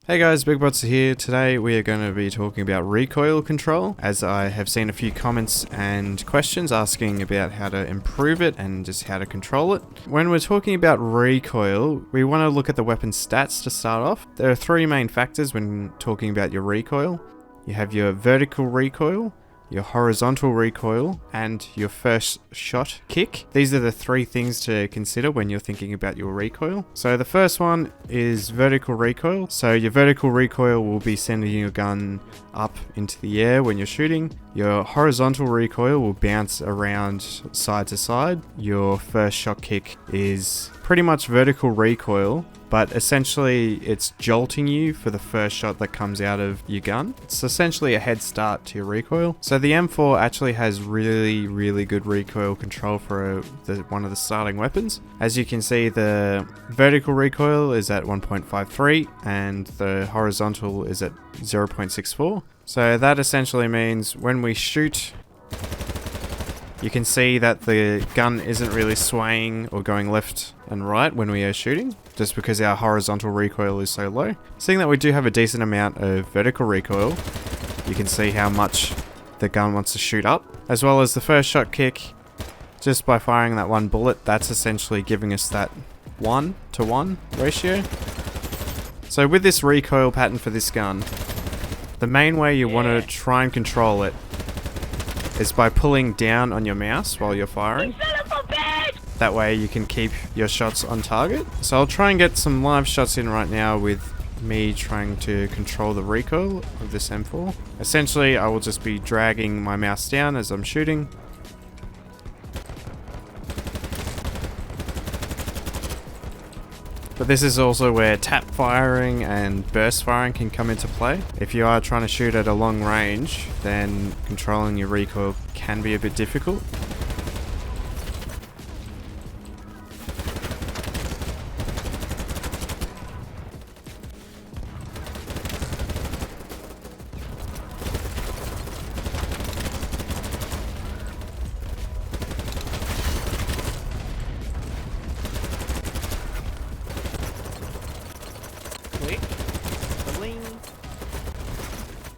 Hey guys, Big Bodsta here. Today we are going to be talking about recoil control, as I have seen a few comments and questions asking about how to improve it and just how to control it. When we're talking about recoil, we want to look at the weapon stats to start off. There are three main factors when talking about your recoil. You have your vertical recoil, your horizontal recoil, and your first shot kick. These are the three things to consider when you're thinking about your recoil. So the first one is vertical recoil. So your vertical recoil will be sending your gun up into the air when you're shooting. Your horizontal recoil will bounce around side to side. Your first shot kick is pretty much vertical recoil, but essentially it's jolting you for the first shot that comes out of your gun. It's essentially a head start to your recoil. So the M4 actually has really good recoil control for one of the starting weapons. As you can see, the vertical recoil is at 1.53 and the horizontal is at 0.64. So that essentially means when we shoot, you can see that the gun isn't really swaying or going left and right when we are shooting, just because our horizontal recoil is so low. Seeing that we do have a decent amount of vertical recoil, you can see how much the gun wants to shoot up, as well as the first shot kick. Just by firing that one bullet, that's essentially giving us that 1-to-1 ratio. So with this recoil pattern for this gun, the main way you want to try and control it is by pulling down on your mouse while you're firing. That way you can keep your shots on target. So I'll try and get some live shots in right now with me trying to control the recoil of this M4. Essentially, I will just be dragging my mouse down as I'm shooting. But this is also where tap firing and burst firing can come into play. If you are trying to shoot at a long range, then controlling your recoil can be a bit difficult.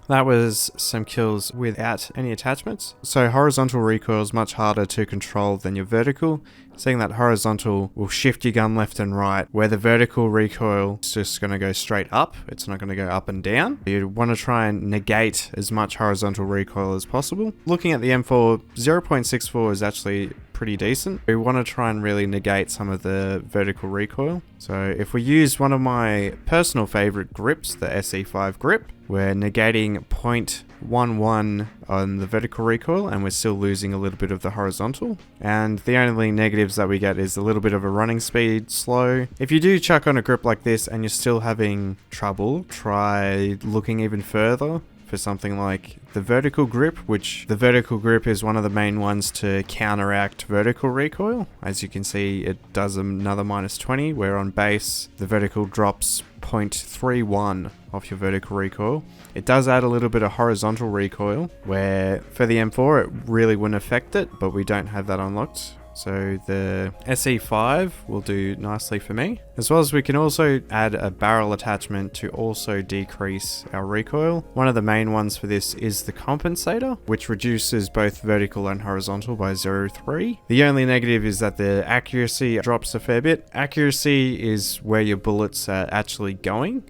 That was some kills without any attachments. So horizontal recoil is much harder to control than your vertical, seeing that horizontal will shift your gun left and right, where the vertical recoil is just going to go straight up. It's not going to go up and down. You want to try and negate as much horizontal recoil as possible. Looking at the M4, 0.64 is actually pretty decent. We want to try and really negate some of the vertical recoil. So if we use one of my personal favorite grips, the SE5 grip, we're negating 0.11 on the vertical recoil and we're still losing a little bit of the horizontal. And the only negatives that we get is a little bit of a running speed slow. If you do chuck on a grip like this and you're still having trouble, try looking even further for something like the vertical grip, which the vertical grip is one of the main ones to counteract vertical recoil. As you can see, it does another -20, where on base, the vertical drops 0.31 off your vertical recoil. It does add a little bit of horizontal recoil, where for the M4, it really wouldn't affect it, but we don't have that unlocked. So the SE5 will do nicely for me. As well as we can also add a barrel attachment to also decrease our recoil. One of the main ones for this is the compensator, which reduces both vertical and horizontal by 0.3. The only negative is that the accuracy drops a fair bit. Accuracy is where your bullets are actually going.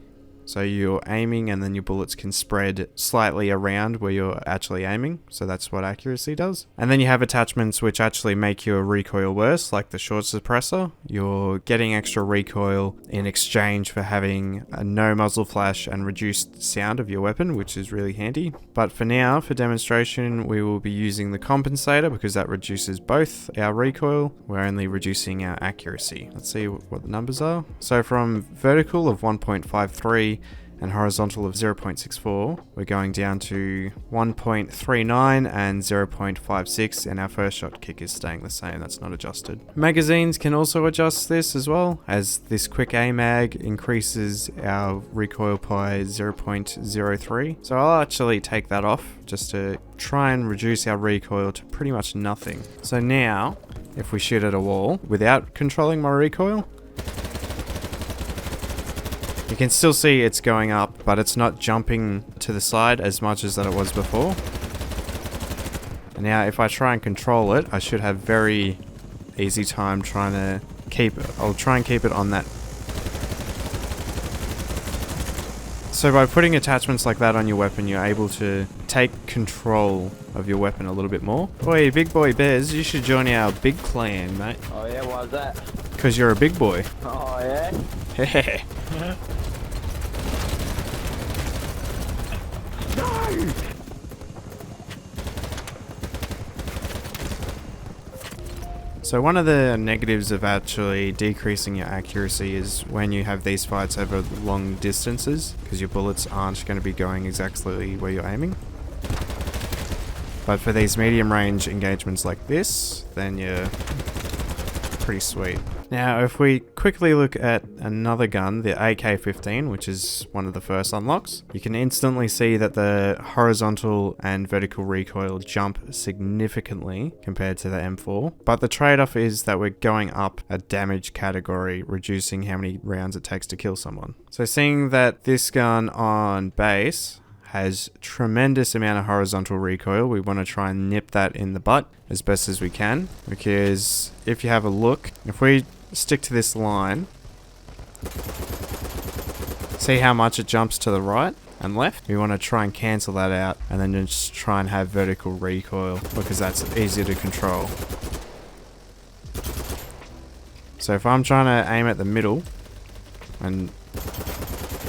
So you're aiming and then your bullets can spread slightly around where you're actually aiming. So that's what accuracy does. And then you have attachments which actually make your recoil worse, like the short suppressor. You're getting extra recoil in exchange for having a no muzzle flash and reduced sound of your weapon, which is really handy. But for now, for demonstration, we will be using the compensator because that reduces both our recoil. We're only reducing our accuracy. Let's see what the numbers are. So from vertical of 1.53 and horizontal of 0.64, we're going down to 1.39 and 0.56, and our first shot kick is staying the same. That's not adjusted. Magazines can also adjust this as well, as this quick AMAG increases our recoil by 0.03. So I'll actually take that off just to try and reduce our recoil to pretty much nothing. So now, if we shoot at a wall without controlling my recoil, You can still see it's going up, but it's not jumping to the side as much as that it was before. And now if I try and control it, I should have very easy time trying to keep it. I'll try and keep it on that. So by putting attachments like that on your weapon, you're able to take control of your weapon a little bit more. Oi, big boy Bez, you should join our big clan, mate. Oh yeah, why's that? Because you're a big boy. Oh yeah? Hehe. No! So one of the negatives of actually decreasing your accuracy is when you have these fights over long distances, because your bullets aren't going to be going exactly where you're aiming. But for these medium range engagements like this, then you're pretty sweet. Now if we quickly look at another gun, the Ak15, which is one of the first unlocks, you can instantly see that the horizontal and vertical recoil jump significantly compared to the M4. But the trade-off is that we're going up a damage category, reducing how many rounds it takes to kill someone. So seeing that this gun on base has tremendous amount of horizontal recoil, we want to try and nip that in the butt as best as we can, because if you have a look, if we stick to this line, see how much it jumps to the right and left? We want to try and cancel that out and then just try and have vertical recoil, because that's easier to control. So if I'm trying to aim at the middle and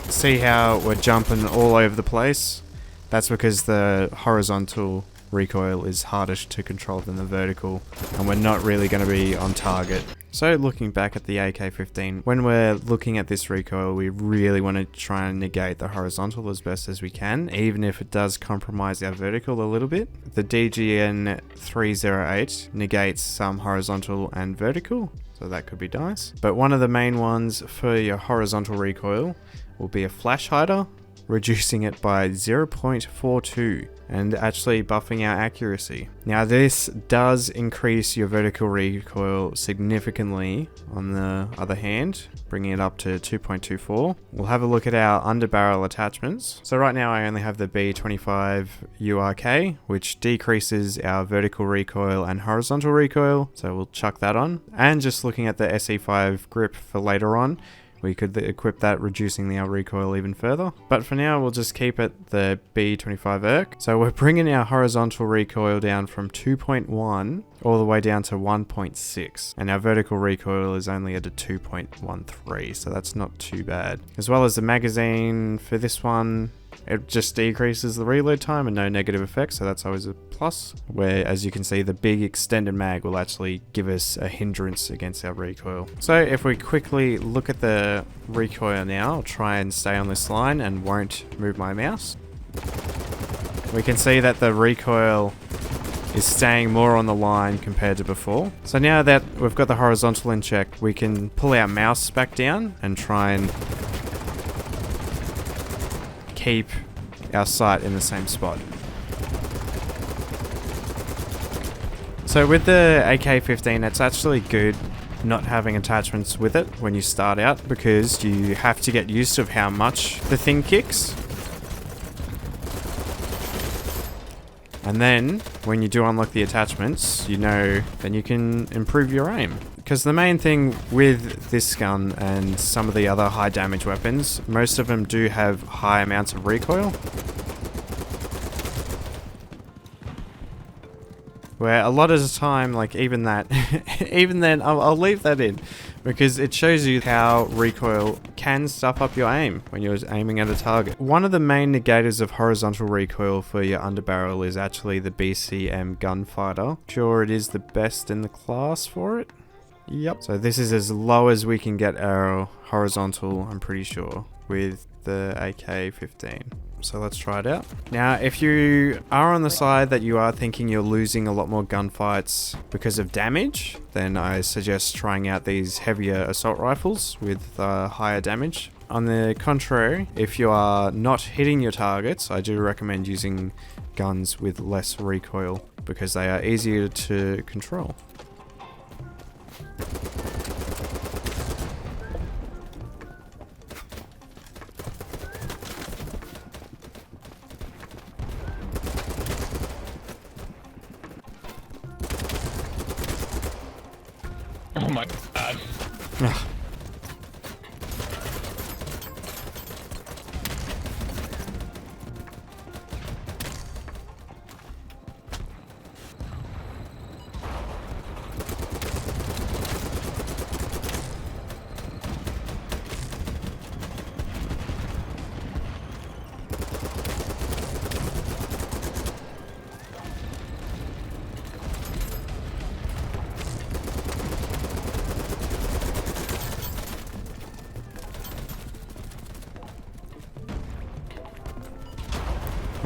see how we're jumping all over the place, that's because the horizontal recoil is harder to control than the vertical, and we're not really going to be on target. So looking back at the Ak15, when we're looking at this recoil, we really want to try and negate the horizontal as best as we can, even if it does compromise our vertical a little bit. The DGN-308 negates some horizontal and vertical, so that could be nice. But one of the main ones for your horizontal recoil will be a flash hider, reducing it by 0.42 and actually buffing our accuracy. Now this does increase your vertical recoil significantly on the other hand, bringing it up to 2.24. We'll have a look at our underbarrel attachments. So right now I only have the B25 URK, which decreases our vertical recoil and horizontal recoil, so we'll chuck that on. And just looking at the SE5 grip for later on, we could equip that, reducing our recoil even further. But for now, we'll just keep it the B25 ERK. So we're bringing our horizontal recoil down from 2.1 all the way down to 1.6. And our vertical recoil is only at a 2.13, so that's not too bad. As well as the magazine for this one, it just decreases the reload time and no negative effects, so that's always a plus. Where, as you can see, the big extended mag will actually give us a hindrance against our recoil. So if we quickly look at the recoil now, I'll try and stay on this line and won't move my mouse. We can see that the recoil is staying more on the line compared to before. So now that we've got the horizontal in check, we can pull our mouse back down and try and keep our sight in the same spot. So with the Ak15, it's actually good not having attachments with it when you start out, because you have to get used to how much the thing kicks. And then when you do unlock the attachments, you know, then you can improve your aim. Because the main thing with this gun and some of the other high damage weapons, most of them do have high amounts of recoil. Where a lot of the time, like even that, even then, I'll leave that in. Because it shows you how recoil can stuff up your aim when you're aiming at a target. One of the main negators of horizontal recoil for your underbarrel is actually the BCM gunfighter. Sure, it is the best in the class for it. Yep. So this is as low as we can get our horizontal, I'm pretty sure, with the Ak15. So let's try it out. Now, if you are on the side that you are thinking you're losing a lot more gunfights because of damage, then I suggest trying out these heavier assault rifles with higher damage. On the contrary, if you are not hitting your targets, I do recommend using guns with less recoil because they are easier to control. Ugh.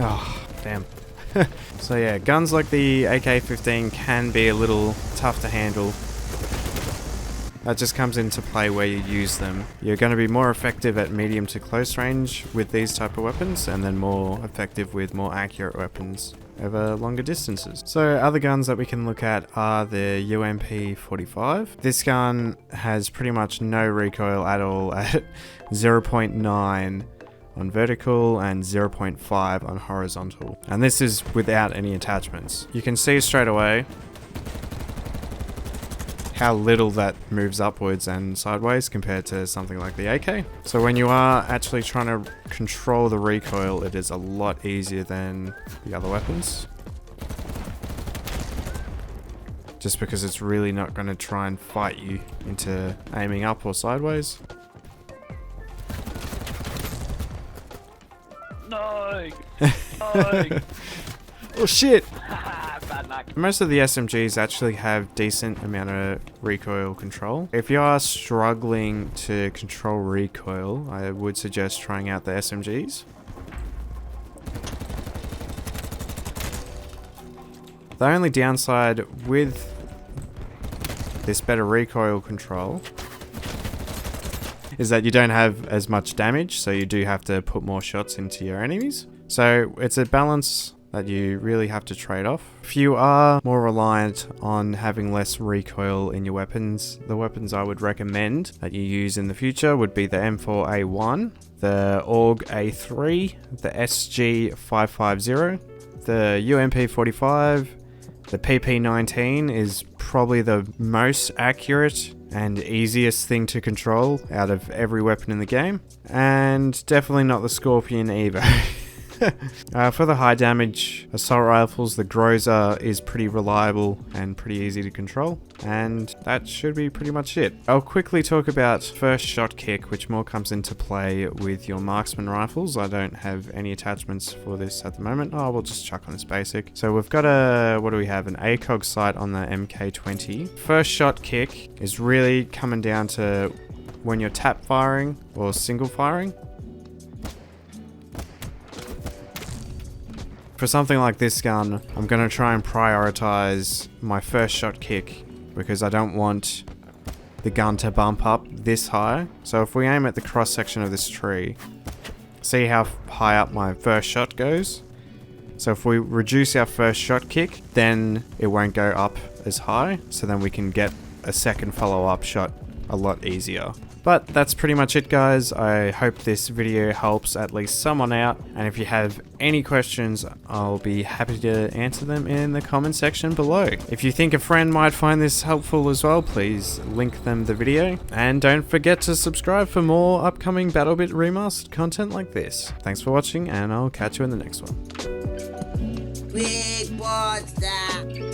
Oh, damn. So yeah, guns like the Ak15 can be a little tough to handle. That just comes into play where you use them. You're going to be more effective at medium to close range with these type of weapons, and then more effective with more accurate weapons over longer distances. So other guns that we can look at are the UMP-45. This gun has pretty much no recoil at all at 0.9 on vertical and 0.5 on horizontal. And this is without any attachments. You can see straight away how little that moves upwards and sideways compared to something like the AK. So when you are actually trying to control the recoil, it is a lot easier than the other weapons. Just because it's really not going to try and fight you into aiming up or sideways. No! Oh shit! Bad luck. Most of the SMGs actually have decent amount of recoil control. If you are struggling to control recoil, I would suggest trying out the SMGs. The only downside with this better recoil control is that you don't have as much damage, so you do have to put more shots into your enemies. So it's a balance that you really have to trade off. If you are more reliant on having less recoil in your weapons, the weapons I would recommend that you use in the future would be the M4A1, the AUG A3, the SG550, the UMP-45, the PP19 is probably the most accurate and easiest thing to control out of every weapon in the game, and definitely not the Scorpion either. For the high damage assault rifles, the Groza is pretty reliable and pretty easy to control, and that should be pretty much it. I'll quickly talk about first shot kick, which more comes into play with your Marksman rifles. I don't have any attachments for this at the moment. Oh, we'll just chuck on this basic. So we've got a, what do we have? An ACOG sight on the MK20. First shot kick is really coming down to when you're tap firing or single firing. For something like this gun, I'm going to try and prioritize my first shot kick because I don't want the gun to bump up this high. So if we aim at the cross section of this tree, see how high up my first shot goes? So if we reduce our first shot kick, then it won't go up as high. So then we can get a second follow-up shot a lot easier. But that's pretty much it, guys. I hope this video helps at least someone out, and if you have any questions, I'll be happy to answer them in the comment section below. If you think a friend might find this helpful as well, please link them the video, and don't forget to subscribe for more upcoming BattleBit Remastered content like this. Thanks for watching, and I'll catch you in the next one. Big Bodsta.